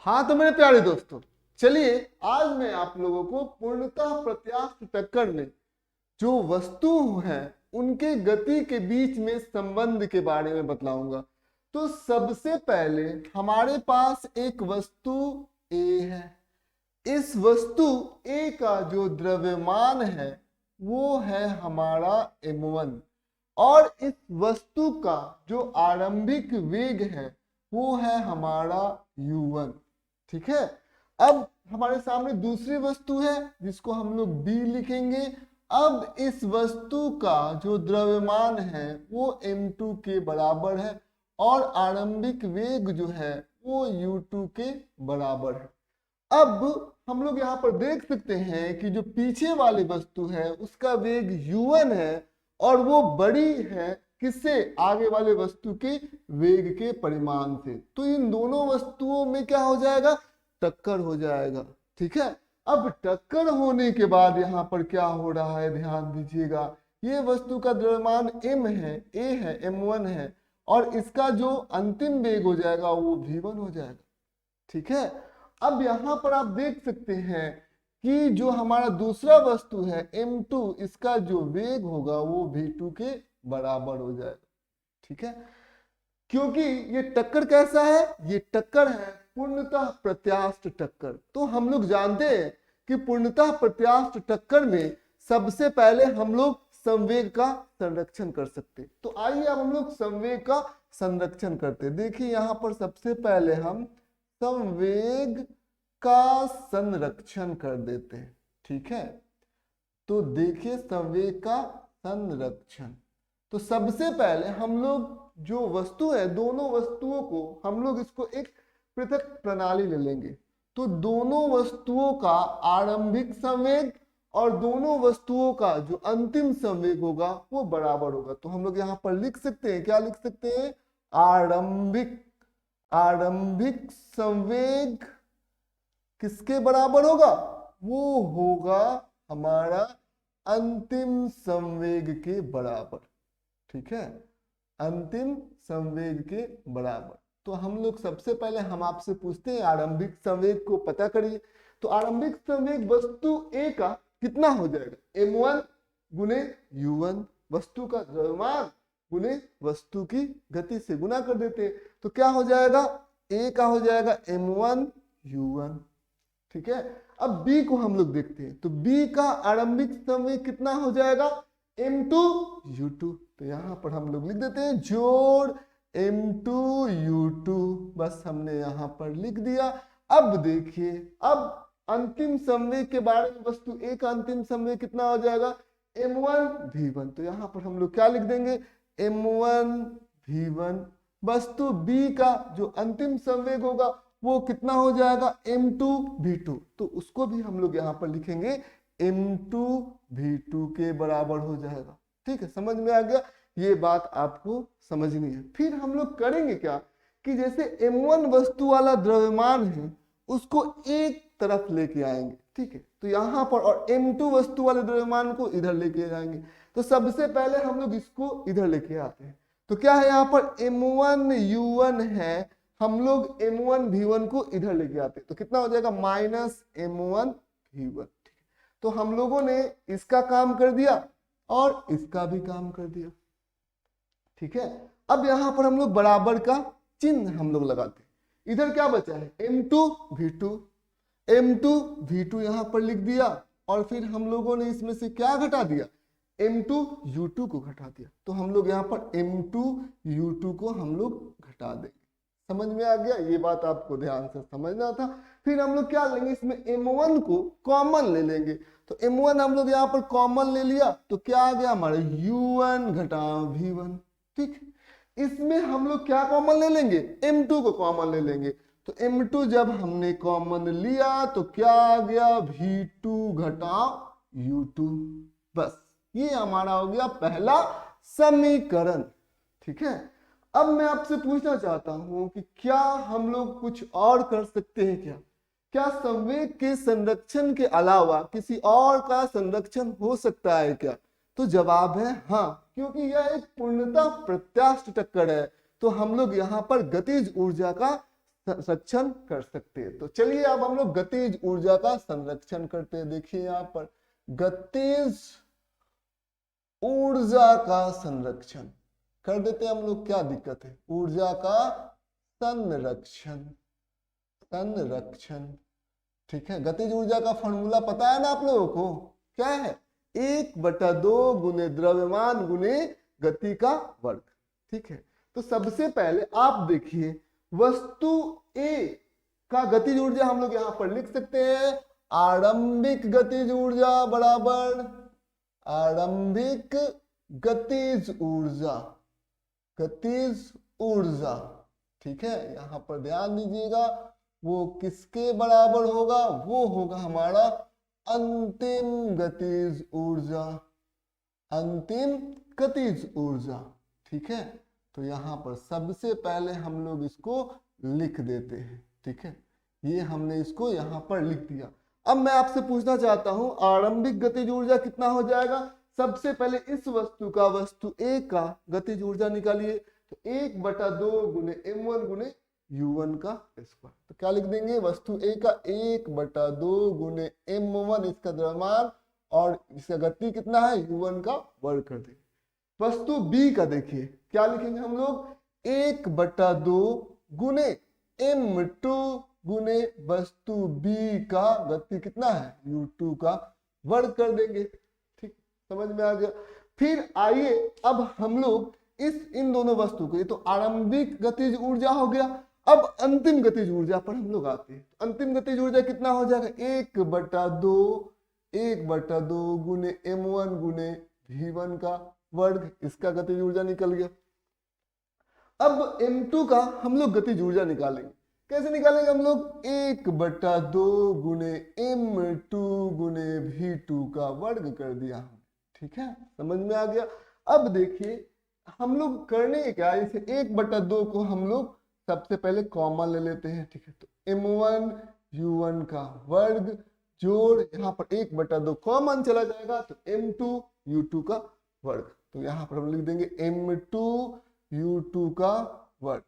हाँ तो मेरे प्यारे दोस्तों, चलिए आज मैं आप लोगों को पूर्णतः प्रत्यास्थ टक्कर में जो वस्तु है उनके गति के बीच में संबंध के बारे में बतलाऊंगा। तो सबसे पहले हमारे पास एक वस्तु A है। इस वस्तु A का जो द्रव्यमान है वो है हमारा m1 और इस वस्तु का जो आरंभिक वेग है वो है हमारा u1। ठीक है। अब हमारे सामने दूसरी वस्तु है जिसको हम लोग B लिखेंगे। अब इस वस्तु का जो द्रव्यमान है वो m2 के बराबर है और आरंभिक वेग जो है वो u2 के बराबर है। अब हम लोग यहाँ पर देख सकते हैं कि जो पीछे वाली वस्तु है उसका वेग u1 है और वो बड़ी है किससे? आगे वाले वस्तु के वेग के परिमाण से। तो इन दोनों वस्तुओं में क्या हो जाएगा? टक्कर हो जाएगा। ठीक है। अब टक्कर होने के बाद यहाँ पर क्या हो रहा है, ध्यान दीजिएगा। ये वस्तु का द्रव्यमान m है, a है, m1 है और इसका जो अंतिम वेग हो जाएगा वो v1 हो जाएगा। ठीक है। अब यहाँ पर आप देख सकते हैं कि जो हमारा दूसरा वस्तु है m2, इसका जो वेग होगा वो v2 के बराबर हो जाएगा। ठीक है। क्योंकि ये टक्कर कैसा है? ये टक्कर है पूर्णतः प्रत्यास्थ टक्कर। तो हम लोग जानते हैं कि पूर्णतः प्रत्यास्थ टक्कर में सबसे पहले हम लोग संवेग का संरक्षण कर सकते। तो आइए अब हम लोग संवेग का संरक्षण करते। देखिए यहाँ पर सबसे पहले हम संवेग का संरक्षण कर देते हैं। ठीक है। तो देखिए संवेग का संरक्षण। तो सबसे पहले हम लोग जो वस्तु है, दोनों वस्तुओं को हम लोग इसको एक पृथक प्रणाली ले लेंगे। तो दोनों वस्तुओं का आरंभिक संवेग और दोनों वस्तुओं का जो अंतिम संवेग होगा वो बराबर होगा। तो हम लोग यहाँ पर लिख सकते हैं, क्या लिख सकते हैं? आरंभिक संवेग किसके बराबर होगा? वो होगा हमारा अंतिम संवेग के बराबर। ठीक है। अंतिम संवेग के बराबर। तो हम लोग सबसे पहले हम आपसे पूछते हैं आरंभिक संवेग को पता करिए। तो आरंभिक संवेग वस्तु A का कितना हो जाएगा? m1 गुने u1, वस्तु का द्रव्यमान गुने वस्तु की गति से गुना कर देते हैं। तो क्या हो जाएगा? A का हो जाएगा m1 u1। ठीक है। अब B को हम लोग देखते हैं। तो B का आरंभिक संवेग कितना हो जाएगा? m2 u2। तो यहाँ पर हम लोग लिख देते हैं जोड़ m2 u2। बस हमने यहाँ पर लिख दिया। अब देखिए, अब अंतिम संवेग के बारे में वस्तु A का अंतिम संवेग कितना हो जाएगा? m1 v1। तो यहाँ पर हम लोग क्या लिख देंगे? m1 v1। वस्तु B का जो अंतिम संवेग होगा वो कितना हो जाएगा? m2 v2। तो उसको भी हम लोग यहाँ पर लिखेंगे m2 v2 के बराबर हो जाएगा। ठीक है, समझ में आ गया? ये बात आपको समझनी है। फिर हम लोग करेंगे क्या कि जैसे m1 वस्तु वाला द्रव्यमान है उसको एक तरफ लेके आएंगे। ठीक है। तो यहाँ पर और m2 वस्तु वाले द्रव्यमान को इधर लेके जाएंगे। तो सबसे पहले हम लोग इसको इधर लेके आते हैं। तो क्या है यहाँ पर? m1 u1 है, हम लोग m1 v1 को इधर लेके आते हैं। तो कितना हो जाएगा? Minus m1 v1। तो हम लोगों ने इसका काम कर दिया और इसका भी काम कर दिया। ठीक है। अब यहां पर हम लोग बराबर का चिन्ह हम लोग लगाते हैं। इधर क्या बचा है? m2 v2। m2 v2 यहां पर लिख दिया और फिर हम लोगों ने इसमें से क्या घटा दिया? m2 u2 को घटा दिया। तो हम लोग यहाँ पर m2 u2 को हम लोग घटा देंगे। समझ में आ गया? ये बात आपको ध्यान से समझना था। फिर हम लोग क्या लेंगे? इसमें m1 को कॉमन ले लेंगे। तो m1 हम लोग यहाँ पर कॉमन ले लिया तो क्या आ गया हमारा? u1 घटा v1। ठीक। इसमें हम लोग क्या कॉमन ले लेंगे? m2 को कॉमन ले लेंगे। तो m2 जब हमने कॉमन लिया तो क्या आ गया? v2 घटा u2। बस ये हमारा हो गया पहला समीकरण। ठीक है। अब मैं आपसे पूछना चाहता हूं कि क्या हम लोग कुछ और कर सकते हैं क्या? क्या संवेग के संरक्षण के अलावा किसी और का संरक्षण हो सकता है क्या? तो जवाब है हाँ, क्योंकि यह एक पूर्णतः प्रत्यास्थ टक्कर है। तो हम लोग यहाँ पर गतिज ऊर्जा का संरक्षण कर सकते हैं। तो चलिए अब हम लोग गतिज ऊर्जा का संरक्षण करते हैं। देखिए यहाँ पर गतिज ऊर्जा का संरक्षण कर देते हैं हम लोग, क्या दिक्कत है। ऊर्जा का संरक्षण, संरक्षण, ठीक है। गतिज ऊर्जा का फॉर्मूला पता है ना आप लोगों को, क्या है, 1/2 गुने द्रव्यमान गुने गति का वर्ग, ठीक है। तो सबसे पहले आप देखिए वस्तु ए का गतिज ऊर्जा हम लोग यहां पर लिख सकते हैं, आरंभिक गतिज ऊर्जा बराबर आरंभिक गतिज ऊर्जा, गतिज ऊर्जा, ठीक है। यहां पर ध्यान दीजिएगा वो किसके बराबर होगा, वो होगा हमारा अंतिम गतिज ऊर्जा, अंतिम गतिज ऊर्जा, ठीक है। तो यहाँ पर सबसे पहले हम लोग इसको लिख देते हैं, ठीक है। ये हमने इसको यहाँ पर लिख दिया। अब मैं आपसे पूछना चाहता हूं आरंभिक गतिज ऊर्जा कितना हो जाएगा। सबसे पहले इस वस्तु का, वस्तु ए का गतिज ऊर्जा निकालिए। तो 1/2 गुने m1 गुने u1 का स्क्वायर। तो क्या लिख देंगे, वस्तु ए का 1/2 गुने m1 इसका द्रव्यमान और इसका गति कितना है u1 का वर्ग कर देंगे। वस्तु बी का देखिए क्या लिखेंगे हम लोग, 1/2 गुने m2 गुने वस्तु बी का गति कितना है u2 का वर्ग कर देंगे, ठीक, समझ में आ गया। फिर आइए अब हम लोग इन दोनों वस्तु को, ये तो आरंभिक गतिज ऊर्जा हो गया। अब अंतिम गतिज ऊर्जा पर हम लोग आते हैं। अंतिम गतिज ऊर्जा कितना हो जाएगा, 1/2 गुने m1 गुने v1 का वर्ग, इसका गतिज ऊर्जा निकल गया। अब m2 का हम लोग गतिज ऊर्जा निकालेंगे। कैसे निकालेंगे हम लोग, 1/2 गुने m2 गुने v2 का वर्ग कर दिया, ठीक है, समझ में आ गया। अब देखिए हम लोग करने क्या, इसे 1/2 को हम लोग सबसे पहले कॉमन ले लेते हैं, ठीक है। तो m1 u1 का वर्ग जोड़ यहाँ पर 1/2 कॉमन चला जाएगा तो m2 u2 का वर्ग। तो यहाँ पर हम लिख देंगे m2 u2 का वर्ग,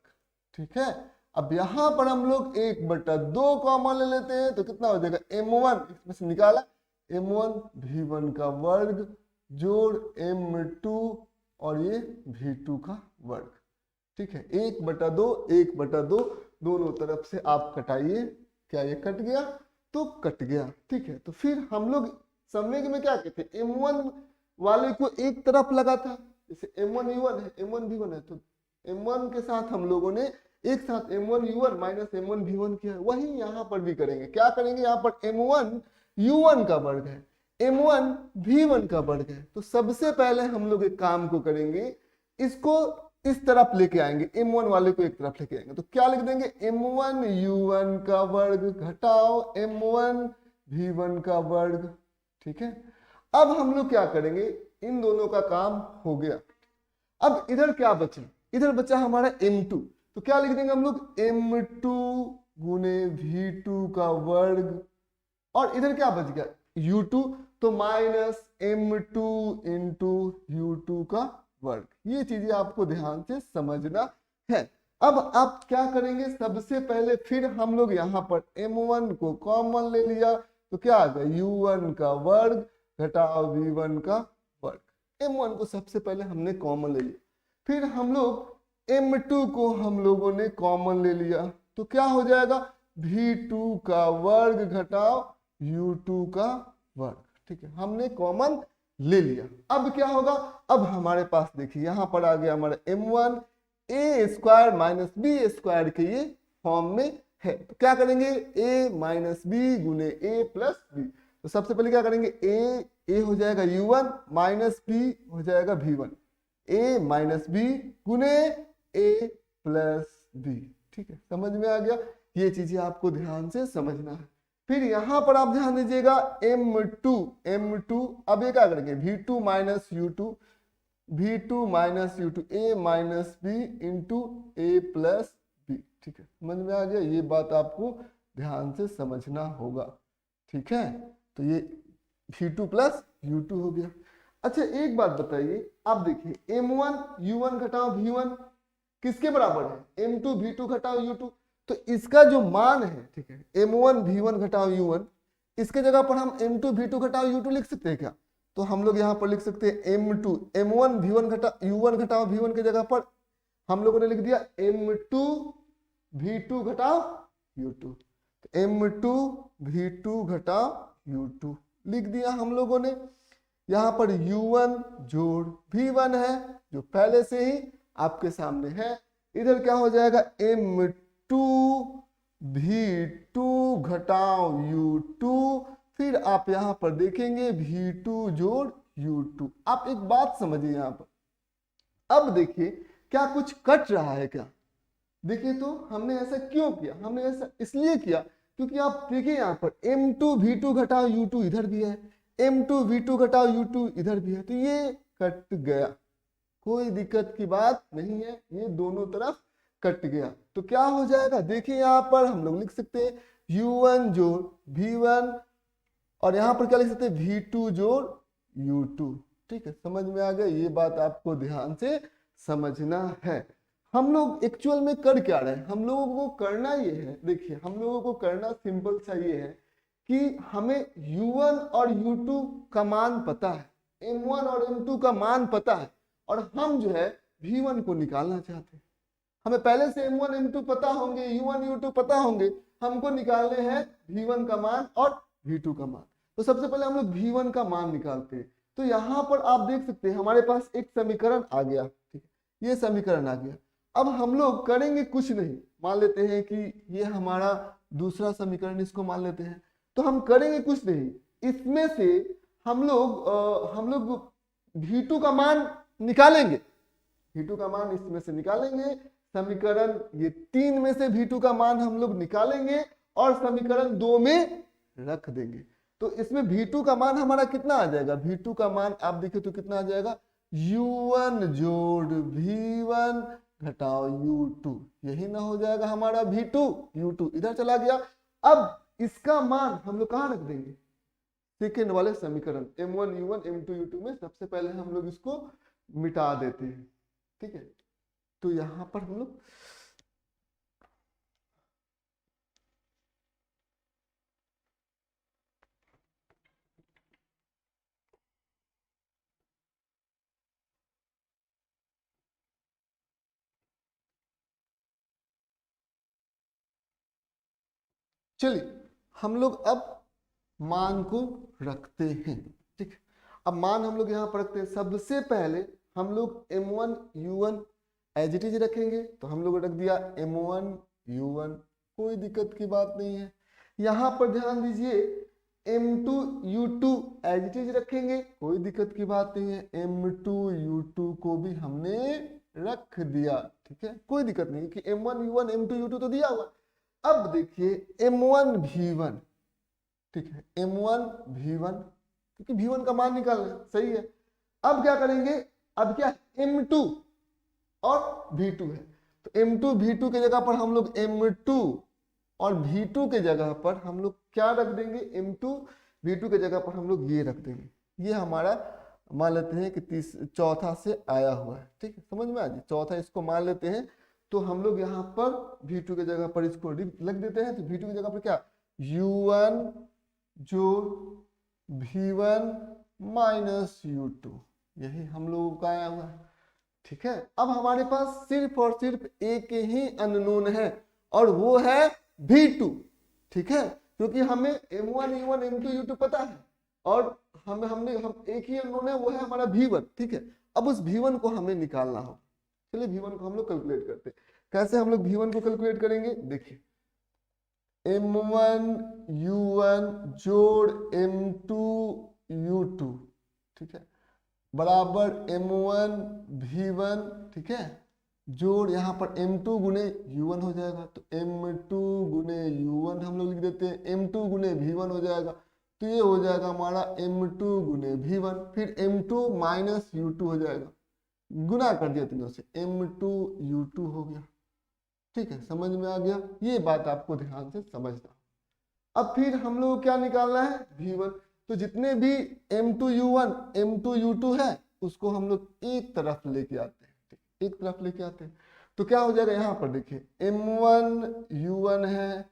ठीक है। अब यहाँ पर हम लोग 1/2 कॉमन ले लेते हैं तो कितना हो जाएगा, m1 इसमें से निकाला m1 v1 का वर्ग जोड़ m2 और ये v2 का वर्ग, ठीक है। 1/2 दोनों तरफ से आप कटाइए, क्या ये कट गया, तो कट गया, ठीक है। तो फिर हम लोग संवेग में क्या कहते हैं, m1 वाले को एक तरफ लगा था, जैसे m1 u1 है m1 v1 है, तो m1 के साथ हम लोगों ने एक साथ m1 u1 minus m1 v1 किया है। वही यहाँ पर भी करेंगे, क्या करेंगे, यहाँ पर m1 u1 का वर्ग है, m1 v1 का वर्ग है। तो सबसे पहले हम लोग एक काम को करेंगे, इसको इस तरफ लेके आएंगे, m1 वाले को एक तरफ लेके आएंगे। तो क्या लिख देंगे, m1 u1 का वर्ग घटाओ m1 v1 का वर्ग, ठीक है। अब हम लोग क्या करेंगे, इन दोनों का काम हो गया। अब इधर क्या बचा, इधर बचा हमारा m2। तो क्या लिख देंगे हम लोग, m2 गुने v2 का वर्ग और इधर क्या बच गया u2, तो माइनस m2 इंटू u2 का वर्ग। ये चीजें आपको ध्यान से समझना है। अब आप क्या करेंगे, सबसे पहले फिर हम लोग यहाँ पर m1 को कॉमन ले लिया तो क्या आ गया, u1 का वर्ग घटाओ v1 का वर्ग। m1 को सबसे पहले हमने कॉमन ले लिया, फिर हम लोग m2 को हम लोगों ने कॉमन ले लिया तो क्या हो जाएगा, v2 का वर्ग घटाओ u2 का वर्ग, ठीक है, हमने कॉमन ले लिया। अब क्या होगा, अब हमारे पास देखिए यहाँ पर आ गया हमारा m1 a square minus B square के ये फॉर्म में है। तो क्या करेंगे, a माइनस बी गुने a प्लस बी। तो सबसे पहले क्या करेंगे, a हो जाएगा u1 माइनस b हो जाएगा v1, a माइनस बी गुने a प्लस b, ठीक है, समझ में आ गया। ये चीजें आपको ध्यान से समझना है। फिर यहां पर आप ध्यान दीजिएगा m2 अब ये क्या करेंगे, v2 minus u2 a minus b into a plus b, ठीक है, समझ में आ गया। ये बात आपको ध्यान से समझना होगा, ठीक है। तो ये v2 प्लस u2 हो गया। अच्छा एक बात बताइए, आप देखिए m1 u1 घटाओ v1 किसके बराबर है, m2 v2 घटाओ u2। तो इसका जो मान है, ठीक है, m1 v1 घटाओ u1, इसके जगह पर हम m2 v2 घटाओ u2 लिख सकते हैं क्या? तो हम लोग यहाँ पर लिख सकते हैं m1 v1 घटा u1 घटाओ v1 की जगह पर हम लोगों ने लिख दिया m2 v2 घटाओ u2। m2 v2 घटाओ u2 लिख दिया हम लोगों ने। यहाँ पर u1 जोड़ v1 है जो पहले से ही आपके सामने है। इधर क्या हो जाएगा, m2 v2 घटाओ u2, फिर आप यहाँ पर देखेंगे v2 जोड़ u2। आप एक बात समझिए यहाँ पर, अब देखिए क्या कुछ कट रहा है क्या? देखिए तो हमने ऐसा क्यों किया? हमने ऐसा इसलिए किया क्योंकि आप देखिए यहाँ पर m2 v2 घटाओ u2 इधर भी है, m2 v2 घटाओ u2 इधर भी है, तो ये कट गया, कोई दिक्कत की बात नहीं है, ये दोनों तरफ कट गया। तो क्या हो जाएगा, देखिए यहाँ पर हम लोग लिख सकते हैं u1 जोड़ v1 और यहाँ पर क्या लिख सकते हैं v2 जोड़ u2। ठीक है, समझ में आ गया? ये बात आपको ध्यान से समझना है। हम लोग एक्चुअल में कर क्या रहे हैं, हम लोगों को करना ये है, देखिए हम लोगों को करना सिंपल सा ये है कि हमें u1 और u2 का मान पता है, m1 और m2 का मान पता है, और हम जो है v1 को निकालना चाहते हैं। हमें पहले से m1 m2 पता होंगे, u1 u2 पता होंगे, हमको निकालने हैं v1 का मान और v2 का मान। तो सबसे पहले हम लोग v1 का मान निकालते हैं। तो यहाँ पर आप देख सकते हैं हमारे पास एक समीकरण आ गया, ठीक है, ये समीकरण आ गया। अब हम लोग करेंगे कुछ नहीं, मान लेते हैं कि ये हमारा दूसरा समीकरण, इसको मान लेते हैं। तो हम करेंगे कुछ नहीं, इसमें से हम लोग v2 का मान निकालेंगे, v2 का मान इसमें से निकालेंगे, समीकरण ये 3 में से v2 का मान हम लोग निकालेंगे और समीकरण 2 में रख देंगे। तो इसमें v2 का मान हमारा कितना आ जाएगा, v2 का मान आप देखिए तो कितना आ जाएगा, u1 जोड़ v1 घटाओ u2, यही ना हो जाएगा हमारा v2, u2 इधर चला गया। अब इसका मान हम लोग कहाँ रख देंगे, सेकेंड वाले समीकरण m1 u1 m2 u2 में सबसे पहले हम लोग इसको मिटा देते हैं। ठीक है, तो यहां पर हम लोग चलिए हम लोग अब मान को रखते हैं। ठीक, अब मान हम लोग यहाँ पर रखते हैं। सबसे पहले हम लोग m1 u1 as it is रखेंगे, तो हम लोग रख दिया m1 u1, कोई दिक्कत की बात नहीं है। यहाँ पर ध्यान दीजिए m2 u2 as it is रखेंगे, कोई दिक्कत की बात नहीं है। m2 u2 को भी हमने रख दिया, ठीक है, कोई दिक्कत नहीं कि m1 u1 m2 u2 तो दिया हुआ। अब देखिए m1 v1, ठीक है, m1 v1, क्योंकि v1 का मान निकालना सही है। अब क्या करेंगे, अब क्या m2 और v2 है, तो m2 v2 के जगह पर हम लोग m2 और v2 के जगह पर हम लोग क्या रख देंगे, m2 v2 के जगह पर हम लोग ये रख देंगे। ये हमारा मान लेते हैं कि चौथा से आया हुआ है। ठीक है, समझ में आ जाए, चौथा इसको मान लेते हैं। तो हम लोग यहाँ पर v2 के जगह पर इसको लग देते हैं। तो v2 की जगह पर क्या, u1 जो v1 माइनस u2, यही हम लोगों का आया हुआ है। ठीक है, अब हमारे पास सिर्फ और सिर्फ एक ही अननोन है और वो है v2। ठीक है, क्योंकि हमें m1 u1 m2 u2 पता है और हम एक ही अननोन है, वो है हमारा v1। ठीक है, अब उस v1 को हमें निकालना हो। चलिए v1 को हम लोग कैलकुलेट करते हैं। कैसे हम लोग v1 को कैलकुलेट करेंगे, देखिए m1 u1 जोड़ m2 u2, ठीक है, बराबर m1 v1, ठीक है, जोड़ यहाँ पर m2 गुने u1 हो जाएगा। तो m2 गुने u1 हम लोग लिख देते हैं, m2 गुने v1 हो जाएगा, तो ये हो जाएगा हमारा m2 गुने v1, फिर m2 माइनस u2 हो जाएगा, गुना कर दिया तीनों से, m2 u2 हो गया। ठीक है, समझ में आ गया, ये बात आपको ध्यान से समझना। अब फिर हम लोग क्या निकालना है, v1। तो जितने भी m2 u1 m2 u2 है उसको हम लोग एक तरफ लेके आते हैं, एक तरफ लेके आते हैं। तो क्या हो जाएगा यहाँ पर देखिए m1 u1 है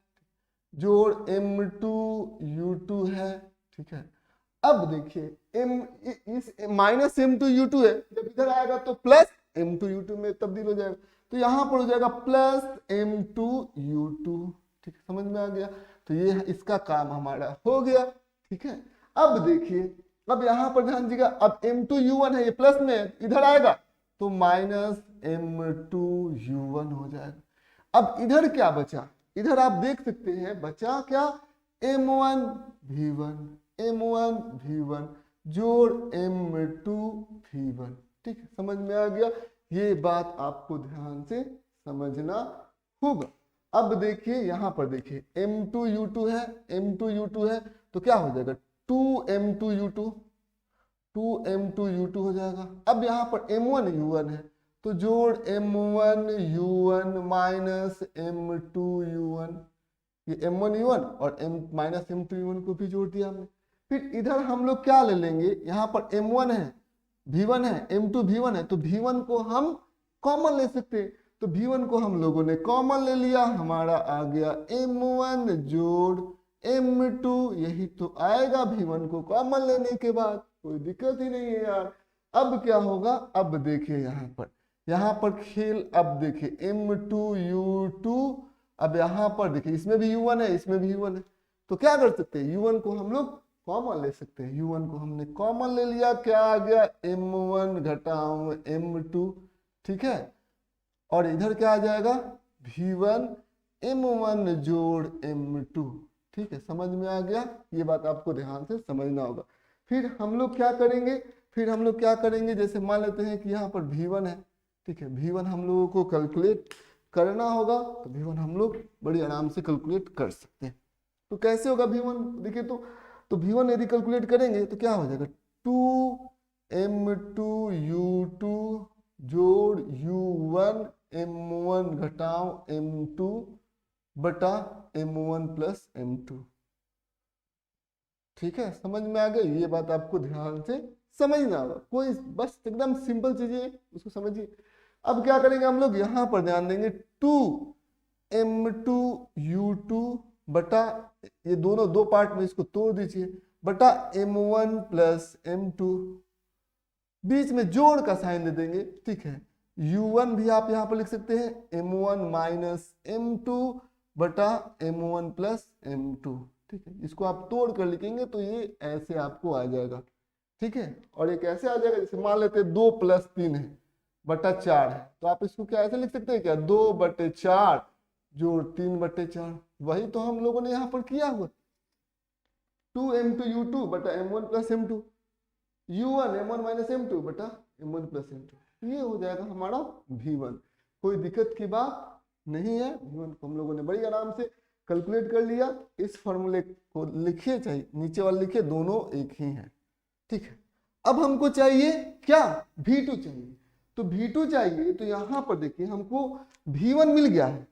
जोड़ m2 u2 है, ठीक है। अब देखिए इस माइनस m2 u2 है, जब इधर आएगा तो प्लस m2 u2 में तब्दील हो जाएगा, तो यहाँ पर हो जाएगा प्लस m2 u2, ठीक है, समझ में आ गया। तो ये इसका काम हमारा हो गया, ठीक है। अब देखिए, अब यहाँ पर ध्यान दीजिएगा, अब m2 u1 है, ये प्लस में इधर आएगा तो माइनस m2 u1 हो जाएगा। अब इधर क्या बचा, इधर आप देख सकते हैं बचा क्या, m1 v1 जोड़ m2 v1, ठीक है, समझ में आ गया। ये बात आपको ध्यान से समझना होगा। अब देखिए यहाँ पर देखिए m2 u2 है, m2 u2 है, तो क्या हो जाएगा 2m2 u2 हो जाएगा। अब यहाँ पर m1 u1 है, तो जोड़ m1 u1 minus m2 u1, ये m1 u1 और माइनस m2 u1 को भी जोड़ दिया हमने। फिर इधर हम लोग क्या ले लेंगे, यहाँ पर m1 है v1 है, m2 v1 है, तो v1 को हम कॉमन ले सकते हैं, तो v1 को हम लोगों ने कॉमन ले लिया, हमारा आ गया m1 जोड़ m2, यही तो आएगा v1 को कॉमन लेने के बाद, कोई दिक्कत ही नहीं है यार। अब क्या होगा, अब देखिए यहाँ पर खेल, अब देखिए m2 u2, अब यहाँ पर देखिए इसमें भी u1 है, इसमें भी u1 है, तो क्या कर सकते हैं, u1 को हम लोग कॉमन ले सकते हैं, u1 को हमने कॉमन ले लिया, क्या आ गया m1 घटाओ m2, ठीक है। और इधर क्या आ जाएगा v1 m1 जोड़ m2, ठीक है, समझ में आ गया। ये बात आपको ध्यान से समझना होगा। फिर हम लोग क्या करेंगे, जैसे मान लेते हैं कि यहाँ पर v1 है, ठीक है, v1 हम लोगों को कैलकुलेट करना होगा, तो v1 हम लोग बड़ी आराम से कैलकुलेट कर सकते हैं। तो कैसे होगा v1, देखिए तो v1 यदि कैलकुलेट करेंगे तो क्या हो जाएगा 2m2 u2 जोड़ u1 m1 घटाओ m2 बटा m1 प्लस m2, ठीक है, समझ में आ गया। ये बात आपको ध्यान से समझना होगा, कोई बस एकदम सिंपल चीजें उसको समझिए। अब क्या करेंगे हम लोग, यहाँ पर ध्यान देंगे 2m2 u2 बटा, ये दोनों दो पार्ट में इसको तोड़ दीजिए, बटा m1 प्लस m2, बीच में जोड़ का साइन दे देंगे, ठीक है। u1 भी आप यहाँ पर लिख सकते हैं m1 माइनस m2 बटा m1 प्लस m2, ठीक है। इसको आप तोड़ कर लिखेंगे तो ये ऐसे आपको आ जाएगा, ठीक है। और एक ऐसे आ जाएगा, जैसे मान लेते हैं 2 + 3 है बटा 4 है, तो आप इसको क्या ऐसे लिख सकते हैं क्या 2/4 जोड़ 3/4, वही तो हम लोगों ने यहाँ पर किया हुआ 2m2 u2 बटा m1 plus m2, u1 m1 minus m2 बटा m1 प्लस m2, ये हो जाएगा हमारा v1। कोई दिक्कत की बात नहीं है, v1 को हम लोगों ने बड़ी आराम से कैलकुलेट कर लिया। इस फॉर्मूले को लिखिए, चाहे नीचे वाले लिखिए, दोनों एक ही हैं, ठीक है। अब हमको चाहिए क्या, v2 चाहिए, तो v2 चाहिए, तो यहाँ पर देखिए हमको v1 मिल गया है।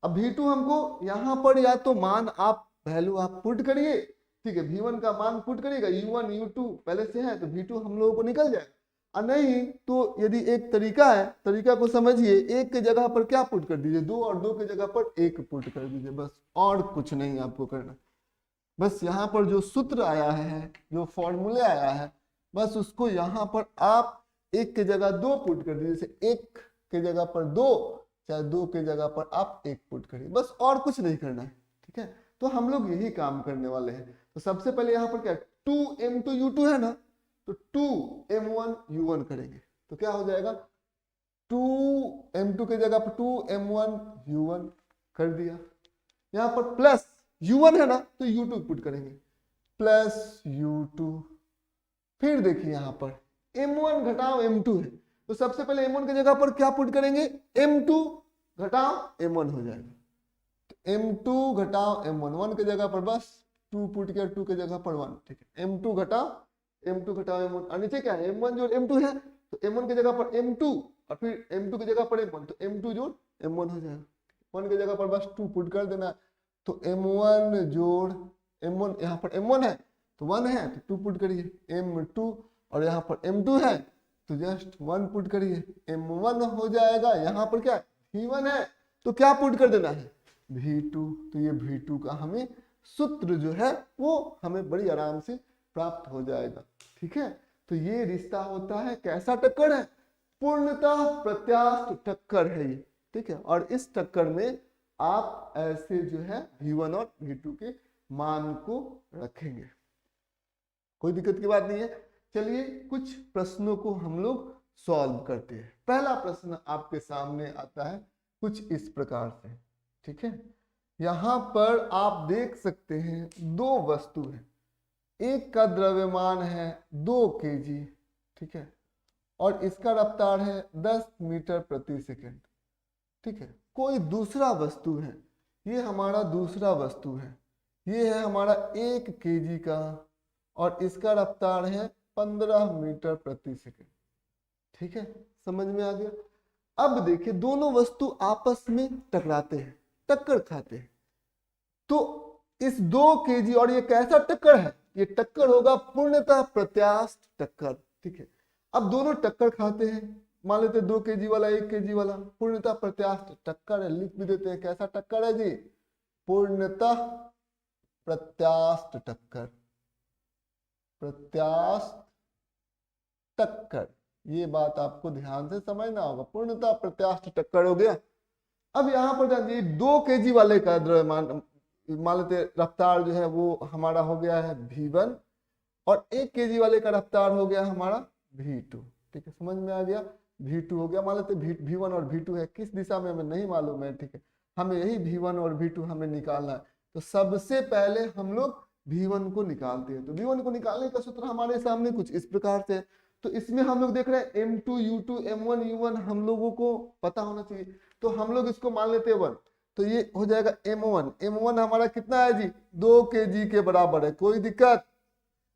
अब v2 हमको यहाँ पर या तो मान आप वैल्यू आप पुट करिए, ठीक है, v1 का मान पुट करिएगा, u1 u2 पहले से है तो v2 हम लोगों को निकल जाएगा। और नहीं तो यदि एक तरीका है, तरीका को समझिए, एक के जगह पर क्या पुट कर दीजिए 2 और 2 के जगह पर 1 पुट कर दीजिए, बस और कुछ नहीं आपको करना। बस यहाँ पर जो सूत्र आया है, जो फॉर्मूले आया है, बस उसको यहाँ पर आप 1 के जगह 2 पुट कर दीजिए, जैसे 1 के जगह पर 2, चाहे 2 के जगह पर आप 1 पुट करिए, बस और कुछ नहीं करना है, ठीक है। तो हम लोग यही काम करने वाले हैं। तो सबसे पहले यहाँ पर क्या 2m2 u2 है ना, तो 2m1 u1 करेंगे, तो क्या हो जाएगा 2m2 के जगह पर 2m1 u1 कर दिया, यहाँ पर प्लस u1 है ना, तो u2 पुट करेंगे प्लस u2। फिर देखिए यहाँ पर m1 घटाओ m2 है, तो सबसे पहले m1 की जगह पर क्या पुट करेंगे m2 घटाओ m1 हो जाएगा, तो m2 घटाओ m1, 1 की जगह पर बस 2 पुट किया, 2 की जगह पर 1, ठीक है। m2 घटाओ m1, और नीचे क्या है m1 जोड़ m2 है, तो m1 की जगह पर m2 और फिर m2 की जगह पर m1, तो m2 जोड़ m1 हो जाएगा। 1 की जगह पर बस 2 पुट कर देना, तो m1 जोड़ m1, यहाँ पर m1 है तो 1 है तो 2 पुट करिए m2, और यहाँ पर m2 है तो जस्ट 1 पुट करिए, m1 हो जाएगा। यहाँ पर क्या v1 है तो क्या पुट कर देना है v2। तो ये v2 का हमें सूत्र जो है वो हमें बड़ी आराम से प्राप्त हो जाएगा। ठीक है, तो ये रिश्ता होता है, कैसा टक्कर है, पूर्णतः प्रत्यास्थ टक्कर है ये। ठीक है, और इस टक्कर में आप ऐसे जो है v1 और v2 के मान को रखेंगे, कोई दिक्कत की बात नहीं है। चलिए कुछ प्रश्नों को हम लोग सॉल्व करते हैं। पहला प्रश्न आपके सामने आता है कुछ इस प्रकार से। ठीक है, यहां पर आप देख सकते हैं दो वस्तु है, एक का द्रव्यमान है 2 kg, ठीक है, और इसका रफ्तार है 10 मीटर प्रति सेकंड। ठीक है, कोई दूसरा वस्तु है, ये हमारा दूसरा वस्तु है, ये है हमारा 1 kg का और इसका रफ्तार है 15 मीटर प्रति सेकंड। ठीक है, समझ में आ गया। अब देखिए दोनों वस्तु आपस में टकराते हैं, टक्कर खाते हैं, तो इस 2 kg और ये कैसा टक्कर है, ये टक्कर होगा पूर्णतः प्रत्यास्थ टक्कर। ठीक है, अब दोनों टक्कर खाते हैं, मान लेते 2 kg वाला 1 kg वाला, पूर्णतः प्रत्यास्थ टक्कर है, लिख भी देते हैं कैसा टक्कर है जी, पूर्णतः प्रत्यास्थ टक्कर, प्रत्यास्थ टक्कर। ये बात आपको ध्यान से समझना होगा, पूर्णतः प्रत्यास्थ टक्कर हो गया। अब यहाँ पर जानिए 2 kg वाले का द्रव्यमान, मान लेते रफ्तार जो है वो हमारा हो गया है v1 और 1 kg वाले का रफ्तार हो गया हमारा v2। ठीक है, समझ में आ गया, v2 हो गया, मान लेते v1 और v2 है, किस दिशा में हमें नहीं मालूम है। ठीक है, हमें यही v1 और v2 हमें निकालना है, तो सबसे पहले हम लोग v1 को निकालते हैं। तो v1 को निकालने का सूत्र हमारे सामने कुछ इस प्रकार से, तो इसमें हम लोग देख रहे हैं m2 u2 m1 u1 हम लोगों को पता होना चाहिए, तो हम लोग इसको मान लेते हैं 1, तो ये हो जाएगा m1। m1 हमारा कितना है जी, 2 kg के बराबर है। कोई दिक्कत,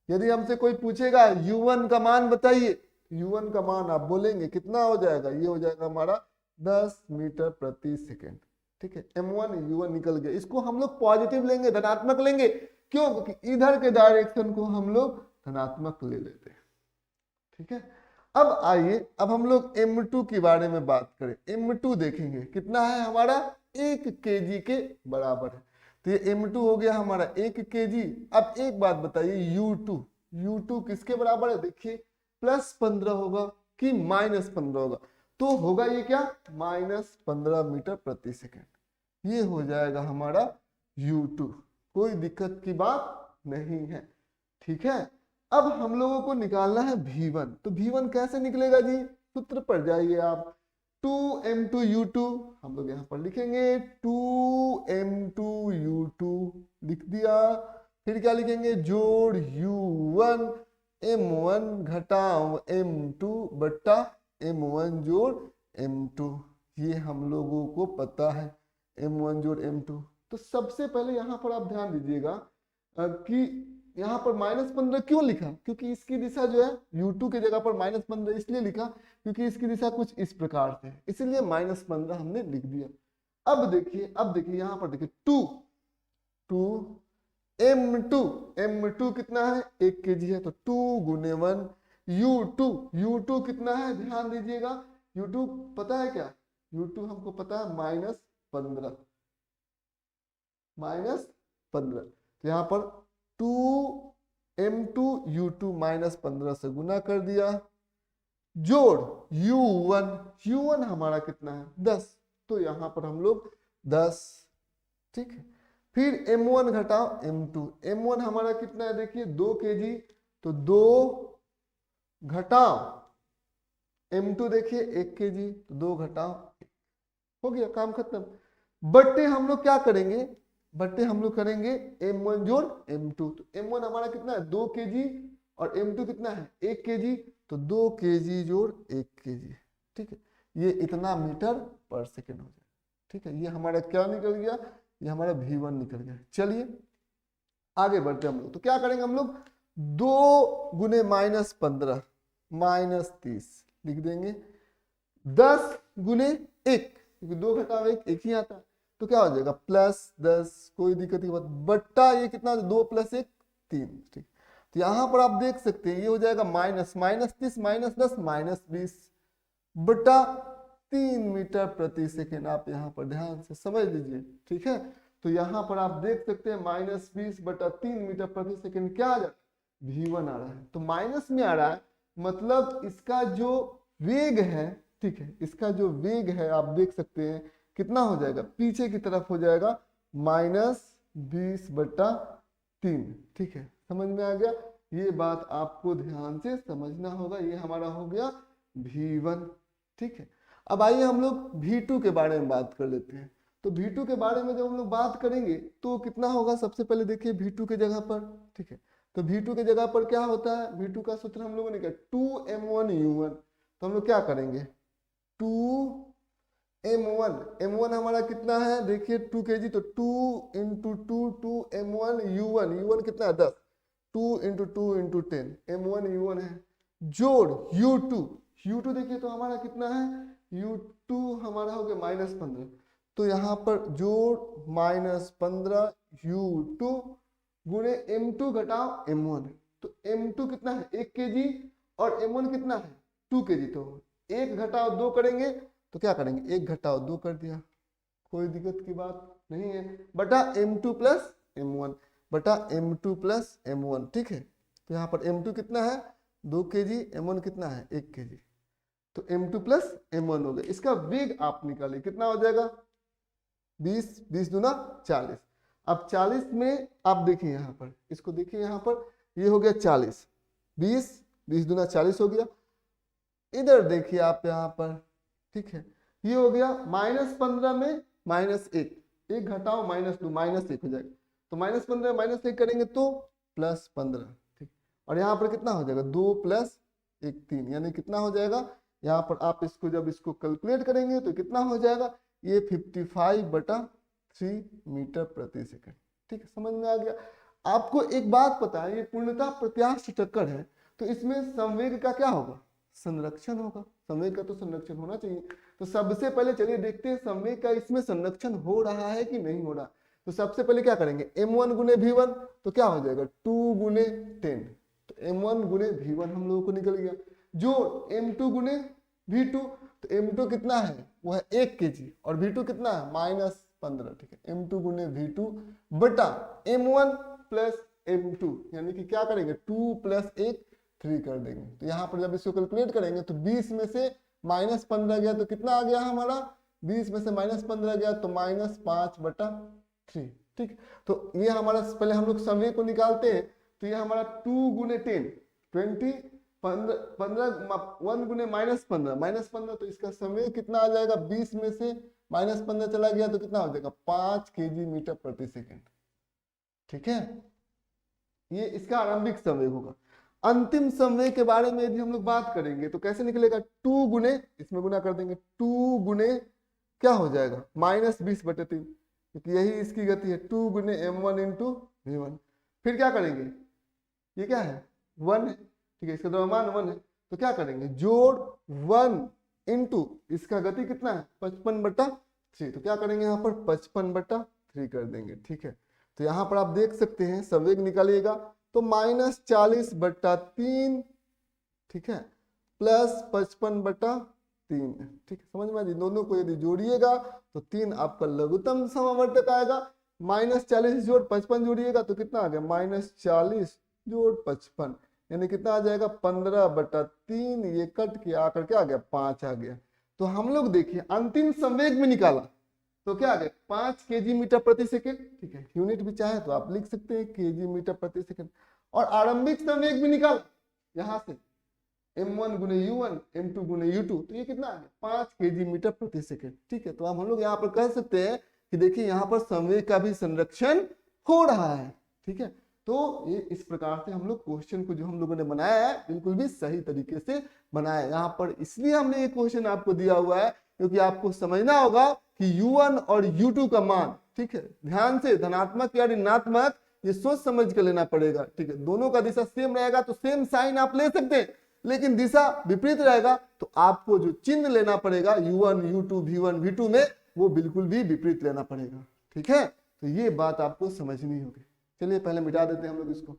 यदि हमसे कोई पूछेगा u1 का मान बताइए, u1 का मान आप बोलेंगे कितना हो जाएगा, ये हो जाएगा हमारा 10 मीटर प्रति सेकेंड। ठीक है, m1 u1 निकल गया, इसको हम लोग पॉजिटिव लेंगे, धनात्मक लेंगे, क्यों, क्योंकि इधर के डायरेक्शन को हम लोग धनात्मक ले लेते हैं। ठीक है, अब आइए अब हम लोग m2 के बारे में बात करें। m2 देखेंगे कितना है हमारा, 1 kg के बराबर है, तो ये m2 हो गया हमारा 1 kg। अब एक बात बताइए u2 किसके बराबर है, देखिए +15 होगा कि -15 होगा, तो होगा ये क्या, -15 मीटर प्रति सेकंड। ये हो जाएगा हमारा u2, कोई दिक्कत की बात नहीं है। ठीक है, अब हम लोगों को निकालना है v1, तो v1 कैसे निकलेगा जी, सूत्र पर जाइए आप, 2m2 u2 हम लोग यहाँ पर लिखेंगे, 2m2 u2 लिख दिया, फिर क्या लिखेंगे, जोड़ u1 m1 घटाव m2 बट्टा m1 जोड़ m2, ये हम लोगों को पता है m1 जोड़ m2। तो सबसे पहले यहाँ पर आप ध्यान दीजिएगा कि यहाँ पर -15 क्यों लिखा, क्योंकि इसकी दिशा जो है u2 की जगह पर -15 इसलिए लिखा क्योंकि इसकी दिशा कुछ इस प्रकार से, इसलिए -15 हमने लिख दिया। अब देखिए यहाँ पर देखिए 2 m2 कितना है, 1 kg है, तो 2 गुने 1 u2 कितना है, ध्यान दीजिएगा, u2 पता है क्या, u2 हमको पता है -15, तो यहाँ पर 2m2 u2 -15 से गुना कर दिया, जोड़ u1 हमारा कितना है 10, तो यहाँ पर हम लोग 10। ठीक है, फिर m1 घटाओ m1 हमारा कितना है, देखिए 2 kg, तो 2 घटाओ m2 देखिए 1 kg, तो 2 घटाओ 1, हो गया काम खत्म। बट्टे हम लोग क्या करेंगे, बट्टे हम लोग करेंगे m1 जोड़ m2, तो m1 हमारा कितना है 2 kg और m2 कितना है 1 kg, तो 2 kg जोड़ 1 kg। ठीक है, ये इतना मीटर पर सेकेंड हो जाए। ठीक है, ये हमारा क्या निकल गया, ये हमारा v1 निकल गया। चलिए आगे बढ़ते हम लोग, तो क्या करेंगे हम लोग, 2 गुने -15 -30 लिख देंगे, 10 गुने 1, क्योंकि 2 घटाव 1 ही आता है, तो क्या हो जाएगा +10, कोई दिक्कत की बात, बट्टा ये कितना 2 + 1 3। ठीक, तो यहाँ पर आप देख सकते हैं ये हो जाएगा माइनस 30 माइनस 10 माइनस 20 बटा 3 मीटर प्रति सेकेंड। आप यहाँ पर ध्यान से समझ लीजिए, ठीक है। तो यहाँ पर आप देख सकते हैं माइनस 20 बटा 3 मीटर प्रति सेकेंड क्या आ रहा है, v1 आ रहा है। तो माइनस में आ रहा है मतलब इसका जो वेग है, ठीक है, इसका जो वेग है आप देख सकते हैं कितना हो जाएगा, पीछे की तरफ हो जाएगा माइनस 20 बटा 3, ठीक है। समझ में आ गया, ये बात आपको ध्यान से समझना होगा। ये हमारा हो गया v1, ठीक है। अब आइए हम लोग v2 के बारे में बात कर लेते हैं। तो v2 के बारे में जब हम लोग बात करेंगे तो कितना होगा, सबसे पहले देखिए v2 के जगह पर, ठीक है। तो v2 के जगह पर क्या होता है, v2 का सूत्र हम लोगों ने किया 2m1u1। तो हम लोग क्या करेंगे 2m1, m1 हमारा कितना है देखिए 2 kg, तो 2 इंटू 2m1 u1 कितना है 10, 2 इंटू 2 इंटू 10 m1 u1 है, जोड़ u2 देखिए तो हमारा कितना है u2 हमारा हो गया -15। तो यहाँ पर जोड़ -15 u2 गुणे m2 घटाओ m1। तो m2 कितना है 1 kg और m1 कितना है 2 kg। तो 1 घटाओ 2 करेंगे तो क्या करेंगे 1 घटाओ 2 कर दिया, कोई दिक्कत की बात नहीं है, बटा m2 प्लस m1 बटा m2 प्लस m1, ठीक है। तो यहाँ पर m2 कितना है 2 kg, m1 कितना है 1 kg। तो m2 प्लस m1 हो गया। इसका वेग आप निकालिए कितना हो जाएगा 20 दूना 40। अब 40 में आप देखिए यहाँ पर, इसको देखिए यहाँ पर ये हो गया 40, 20 दूना 40 हो गया। इधर देखिए आप यहाँ पर, ठीक है, ये हो गया -15 में -1, 1 घटाओ -2 -1 हो जाएगा। तो -15 -1 करेंगे तो +15, ठीक। और यहाँ पर कितना हो जाएगा 2 + 1 3, यानी कितना हो जाएगा यहाँ पर आप इसको जब इसको कैलकुलेट करेंगे तो कितना हो जाएगा ये 55/3 मीटर प्रति सेकंड, ठीक है। समझ में आ गया। आपको एक बात पता है ये पूर्णतः प्रत्यास्थ चक्कर है, तो इसमें संवेग का क्या होगा संरक्षण होगा, संवेग का तो संरक्षण होना चाहिए। तो सबसे पहले चलिए देखते हैं संवेग का इसमें संरक्षण हो रहा है कि नहीं हो रहा। तो सबसे पहले क्या करेंगे m1 गुने v1, तो क्या हो जाएगा 2 गुने 10, तो m1 गुने v1 हम लोगों को निकल गया, जो m2 गुने v2, तो m2 कितना है वो है 1 kg और v2 कितना है -15, ठीक है। m2 गुने v2 बटा m1 प्लस m2, यानी कि क्या करेंगे 2 + 1 3 कर देंगे। तो यहाँ पर जब इसको कैलकुलेट करेंगे तो 20 में से -15 गया तो कितना आ गया हमारा 20 में से -15 गया तो -5/3, ठीक। तो ये हमारा पहले हम लोग संवेग को निकालते हैं। तो ये हमारा 2 गुने 10 20 15 1 गुने -15 तो इसका संवेग कितना आ जाएगा 20 में से -15 चला गया तो कितना हो जाएगा 5 kg मीटर प्रति सेकेंड, ठीक है। ये इसका आरंभिक संवेग होगा। अंतिम संवेग के बारे में यदि हम लोग बात करेंगे तो कैसे निकलेगा 2 गुने, इसमें गुना कर देंगे 2 गुने क्या हो जाएगा -20/3, क्योंकि यही इसकी गति है 2 गुने m1 इंटू v1। फिर क्या करेंगे ये क्या है 1 है, ठीक है, इसका द्रव्यमान 1 है, तो क्या करेंगे जोड़ 1 इंटू इसका गति कितना है 55/3, तो क्या करेंगे यहाँ पर 55/3 कर देंगे, ठीक है। तो यहाँ पर आप देख सकते हैं संवेग निकालिएगा तो -40/3, ठीक है, प्लस 55/3, ठीक है। समझ में, दोनों को यदि जोड़िएगा तो 3 आपका लघुत्तम समावर्तक आएगा, -40 जोड़ 55 जोड़िएगा तो कितना आ गया -40 जोड़ 55, यानी कितना आ जाएगा 15/3, ये कट के आकर के आ गया 5 आ गया। तो हम लोग देखिए अंतिम संवेग में निकाला तो क्या आ गया 5 kg मीटर प्रति सेकेंड, ठीक है। यूनिट भी चाहे तो आप लिख सकते हैं kg मीटर प्रति सेकेंड। और आरंभिक संवेग भी निकाल यहां से m1 गुने u1 m2 गुने u2, तो ये कितना आ गया 5 kg मीटर प्रति सेकेंड, ठीक है। तो हम लोग यहाँ पर कह सकते हैं कि देखिए यहाँ पर संवेग का भी संरक्षण हो रहा है, ठीक है। तो ये इस प्रकार से हम लोग क्वेश्चन को जो हम लोगों ने बनाया है बिल्कुल भी सही तरीके से बनाया है। यहाँ पर इसलिए हमने ये क्वेश्चन आपको दिया हुआ है क्योंकि आपको समझना होगा कि u1 और u2 का मान, ठीक है, ध्यान से धनात्मक या ऋणात्मक ये सोच समझ कर लेना पड़ेगा, ठीक है। दोनों का दिशा सेम रहेगा तो सेम साइन आप ले सकते हैं, लेकिन दिशा विपरीत रहेगा तो आपको जो चिन्ह लेना पड़ेगा u1 u2 v1 v2 में वो बिल्कुल भी विपरीत लेना पड़ेगा, ठीक है। तो ये बात आपको समझनी होगी। चलिए पहले मिटा देते हैं हम लोग इसको।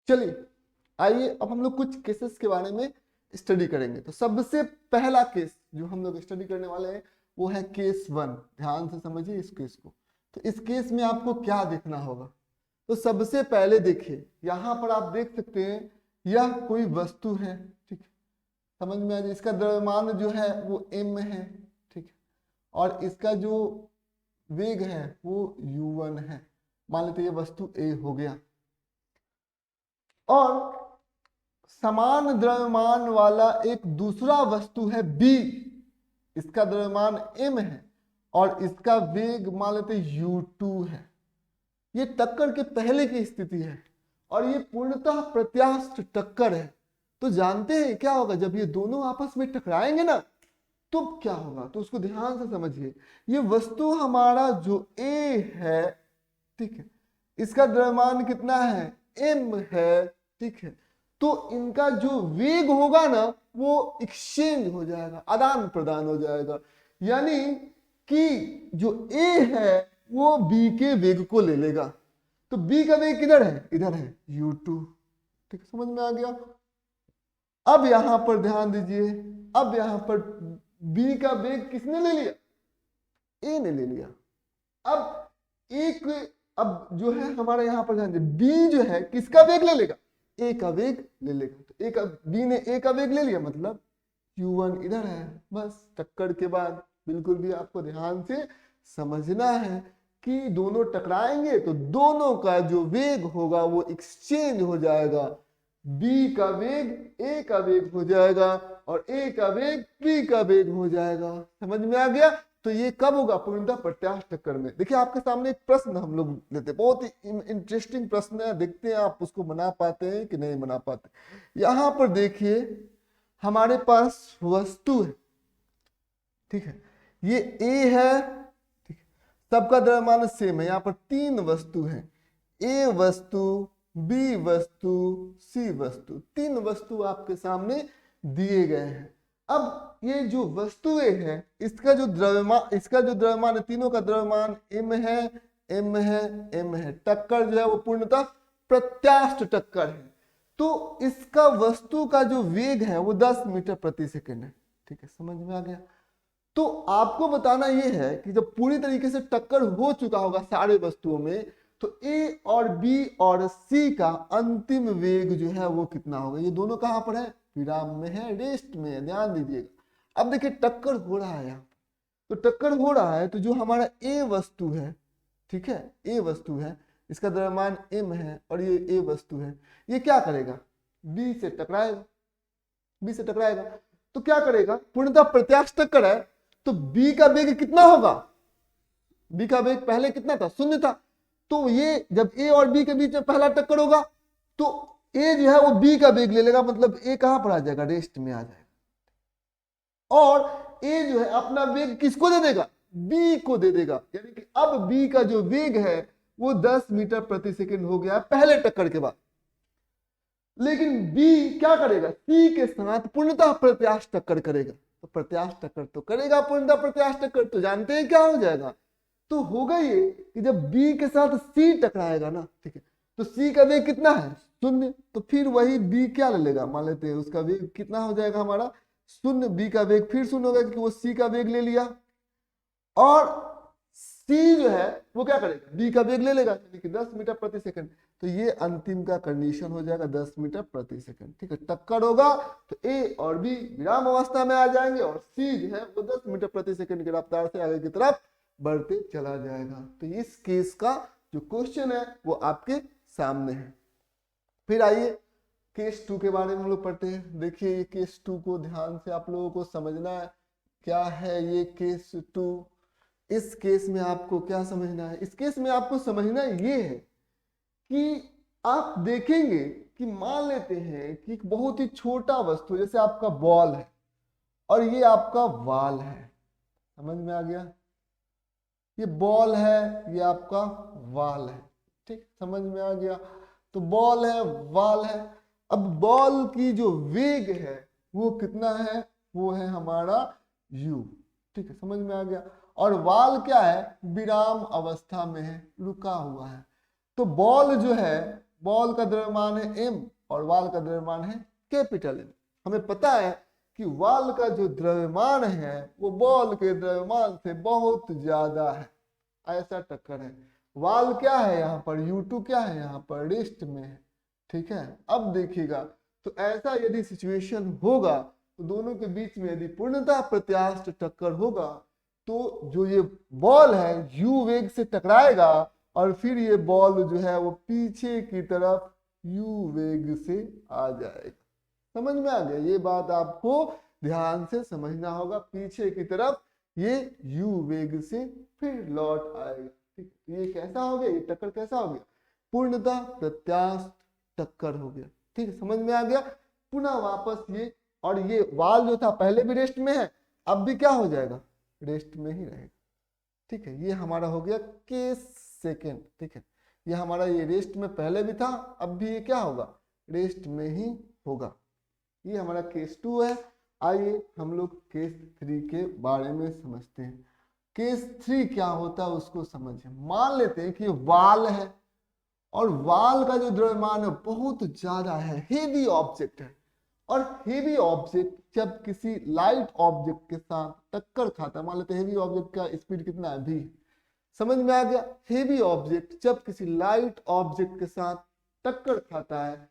चलिए आइए अब हम लोग कुछ केसेस के बारे में स्टडी करेंगे। तो सबसे पहला केस जो हम लोग स्टडी करने वाले हैं वो है केस 1। ध्यान से समझिए इस केस को। तो इस केस में आपको क्या देखना होगा, तो सबसे पहले देखिए यहाँ पर आप देख सकते हैं यह कोई वस्तु है, ठीक है, समझ में आ जाए। इसका द्रव्यमान जो है वो m है, ठीक है, और इसका जो वेग है वो u1 है। मान लेते ये वस्तु A हो गया, और समान द्रव्यमान वाला एक दूसरा वस्तु है B। इसका द्रव्यमान m है और इसका वेग मान लेते u2 है। ये टक्कर के पहले की स्थिति है और ये पूर्णतः प्रत्यास्थ टक्कर है। तो जानते हैं क्या होगा जब ये दोनों आपस में टकराएंगे ना, तो क्या होगा, तो उसको ध्यान से समझिए। ये वस्तु हमारा जो A है, ठीक है, इसका द्रव्यमान कितना है, m है, ठीक है, तो इनका जो वेग होगा ना वो एक्सचेंज हो जाएगा, आदान प्रदान हो जाएगा। यानी कि जो A है वो B के वेग को ले लेगा। तो B का वेग किधर है, इधर है, u2, ठीक है, समझ में आ गया। अब यहां पर ध्यान दीजिए, अब यहां पर B का वेग किसने ले लिया, A ने ले लिया। अब जो है हमारा यहां पर ध्यान दीजिए, B जो है किसका वेग ले लेगा, A का वेग ले लेगा। तो B ने A का वेग ले लिया, मतलब u1 इधर है। बस टक्कर के बाद बिल्कुल भी आपको ध्यान से समझना है कि दोनों टकराएंगे तो दोनों का जो वेग होगा वो एक्सचेंज हो जाएगा। B का वेग A का वेग हो जाएगा और A का वेग B का वेग हो जाएगा। समझ में आ गया। तो ये कब होगा, पूर्णतः प्रत्यास्थ टक्कर में। देखिए आपके सामने एक प्रश्न हम लोग लेते हैं, बहुत ही इंटरेस्टिंग प्रश्न है, देखते हैं आप उसको बना पाते हैं कि नहीं बना पाते। यहां पर देखिए हमारे पास वस्तु है, ठीक है, ये A है, ठीक है, सबका द्रव्यमान सेम है। यहाँ पर 3 वस्तु हैं, A वस्तु, B वस्तु, C वस्तु, 3 वस्तु आपके सामने दिए गए हैं। अब ये जो वस्तुएं हैं इसका जो द्रव्यमान है, तीनों का द्रव्यमान m है, m है, m है। टक्कर जो है वो पूर्णतः प्रत्यास्थ टक्कर है। तो इसका वस्तु का जो वेग है वो 10 मीटर प्रति सेकंड है, ठीक है, समझ में आ गया। तो आपको बताना ये है कि जब पूरी तरीके से टक्कर हो चुका होगा सारे वस्तुओं में, तो A और B और C का अंतिम वेग जो है वो कितना होगा। ये दोनों कहां पर है, विराम में है, रेस्ट में है, ध्यान दीजिएगा। अब देखिए टक्कर हो रहा है यहाँ, तो टक्कर हो रहा है तो जो हमारा A वस्तु है, ठीक है, A वस्तु है, इसका द्रव्यमान m है और ये A वस्तु है, ये क्या करेगा, B से टकराएगा, B से टकराएगा। तो क्या करेगा, पूर्णतः प्रत्यास्थ टक्कर है, तो B का वेग कितना होगा, B का वेग पहले कितना था, 0 था। तो ये जब A और B के बीच में पहला टक्कर होगा तो A जो है वो B का वेग ले लेगा, मतलब A कहां पर आ जाएगा, रेस्ट में आ जाएगा। और A जो है अपना वेग किसको दे देगा, B को दे देगा। यानी कि अब B का जो वेग है वो 10 मीटर प्रति सेकंड हो गया पहले टक्कर के बाद। लेकिन B क्या करेगा, C के साथ पूर्णतः प्रत्यास्थ टक्कर करेगा। तो प्रत्यास्थ टक्कर तो करेगा, पूर्णतः प्रत्यास्थ टक्कर, तो जानते हैं क्या हो जाएगा, तो होगा ये कि जब B के साथ C टकराएगा ना, ठीक है, तो C का वेग कितना है, 0। तो फिर वही B क्या ले लेगा, मान लेते हैं उसका वेग कितना हो जाएगा हमारा 0, B का वेग फिर 0 होगा क्योंकि वो C का वेग ले लिया। और C जो है वो क्या करेगा, B का वेग ले लेगा, यानी कि 10 मीटर प्रति सेकंड। तो ये अंतिम का कंडीशन हो जाएगा 10 मीटर प्रति सेकंड, ठीक है। टक्कर होगा तो A और B विराम अवस्था में आ जाएंगे और C जो है वो 10 मीटर प्रति सेकंड की रफ्तार से आगे की तरफ बढ़ते चला जाएगा। तो इस केस का जो क्वेश्चन है वो आपके सामने है। फिर आइए केस 2 के बारे में हम लोग पढ़ते हैं। देखिए ये केस 2 को ध्यान से आप लोगों को समझना है, क्या है ये केस 2। इस केस में आपको क्या समझना है, इस केस में आपको समझना ये है कि आप देखेंगे कि मान लेते हैं कि एक बहुत ही छोटा वस्तु जैसे आपका बॉल है और ये आपका वाल है, समझ में आ गया, ये बॉल है, ये आपका वाल है, ठीक, समझ में आ गया। तो बॉल है, वाल है। अब बॉल की जो वेग है वो कितना है, वो है हमारा u, ठीक है, समझ में आ गया। और वाल क्या है, विराम अवस्था में है, रुका हुआ है। तो बॉल जो है बॉल का द्रव्यमान है m और वाल का द्रव्यमान है कैपिटल M। हमें पता है कि वाल का जो द्रव्यमान है वो बॉल के द्रव्यमान से बहुत ज्यादा है, ऐसा टक्कर है। वाल क्या है यहाँ पर, U2 क्या है यहाँ पर, रेस्ट में है, ठीक है। अब देखिएगा तो ऐसा यदि सिचुएशन होगा तो दोनों के बीच में यदि पूर्णतः प्रत्यास्थ टक्कर होगा तो जो ये बॉल है u वेग से टकराएगा और फिर ये बॉल जो है वो पीछे की तरफ u वेग से आ जाएगा। समझ में आ गया? ये बात आपको ध्यान से समझना होगा, पीछे की तरफ ये u वेग से फिर लौट आएगा। ठीक, ये कैसा हो गया, ये टक्कर कैसा हो गया, पूर्णतः प्रत्यास्थ टक्कर हो गया। ठीक है, समझ में आ गया। पुनः वापस ये, और ये वाल जो था पहले भी रेस्ट में है, अब भी क्या हो जाएगा, रेस्ट में ही रहेगा। ठीक है, ये हमारा हो गया केस सेकेंड। ठीक है, ये हमारा ये रेस्ट में पहले भी था, अब भी ये क्या होगा, रेस्ट में ही होगा। ये हमारा केस 2 है। आइए हम लोग केस 3 के बारे में समझते हैं। केस 3 क्या होता है उसको समझें। मान लेते हैं कि वाल है और वाल का जो द्रव्यमान है बहुत ज्यादा है, हेवी ऑब्जेक्ट है, और हेवी ऑब्जेक्ट जब किसी लाइट ऑब्जेक्ट के साथ टक्कर खाता है, मान लेते हैं हेवी ऑब्जेक्ट का स्पीड कितना है, v। समझ में आ गया? हेवी ऑब्जेक्ट जब किसी लाइट ऑब्जेक्ट के साथ टक्कर खाता है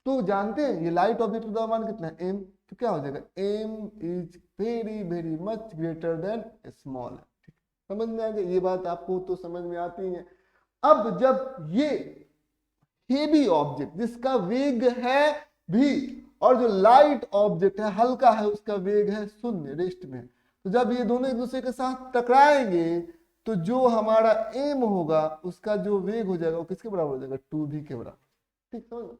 तो जानते हैं ये लाइट ऑब्जेक्ट का द्रव्यमान कितना है, m। तो क्या हो जाएगा, m is very very much greater than small है। ठीक, समझ में आ गया? ये बात आपको तो समझ में आती है। अब जब ये हेवी ऑब्जेक्ट जिसका वेग है v और जो लाइट ऑब्जेक्ट है हल्का है उसका वेग है 0, रेस्ट में, तो जब ये दोनों एक दूसरे के साथ टकराएंगे तो जो हमारा m होगा उसका जो वेग हो जाएगा वो किसके बराबर हो जाएगा, 2v के बराबर। ठीक, समझ।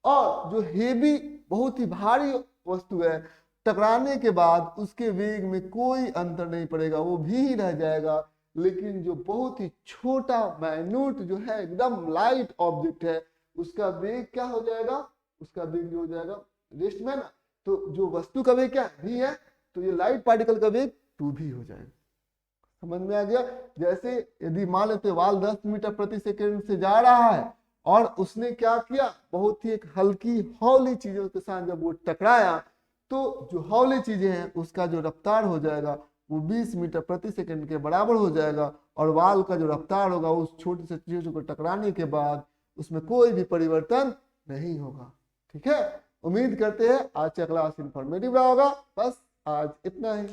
और जो हेवी बहुत ही भारी वस्तु है टकराने के बाद उसके वेग में कोई अंतर नहीं पड़ेगा, वो भी ही रह जाएगा। लेकिन जो बहुत ही छोटा माइन्यूट जो है एकदम लाइट ऑब्जेक्ट है उसका वेग क्या हो जाएगा, उसका वेग जो हो जाएगा रेस्ट में ना, तो जो वस्तु का वेग क्या है, v है, तो ये लाइट पार्टिकल का वेग 2v हो जाएगा। समझ में आ गया? जैसे यदि मान लेते वाल 10 मीटर प्रति सेकंड से जा रहा है और उसने क्या किया, बहुत ही एक हल्की हौली चीजों के साथ जब वो टकराया तो जो हौली चीजें हैं उसका जो रफ्तार हो जाएगा वो 20 मीटर प्रति सेकंड के बराबर हो जाएगा, और वाल का जो रफ्तार होगा उस छोटी से चीजों को टकराने के बाद उसमें कोई भी परिवर्तन नहीं होगा। ठीक है, उम्मीद करते हैं आज का क्लास इंफॉर्मेटिव रहा होगा। बस आज इतना ही।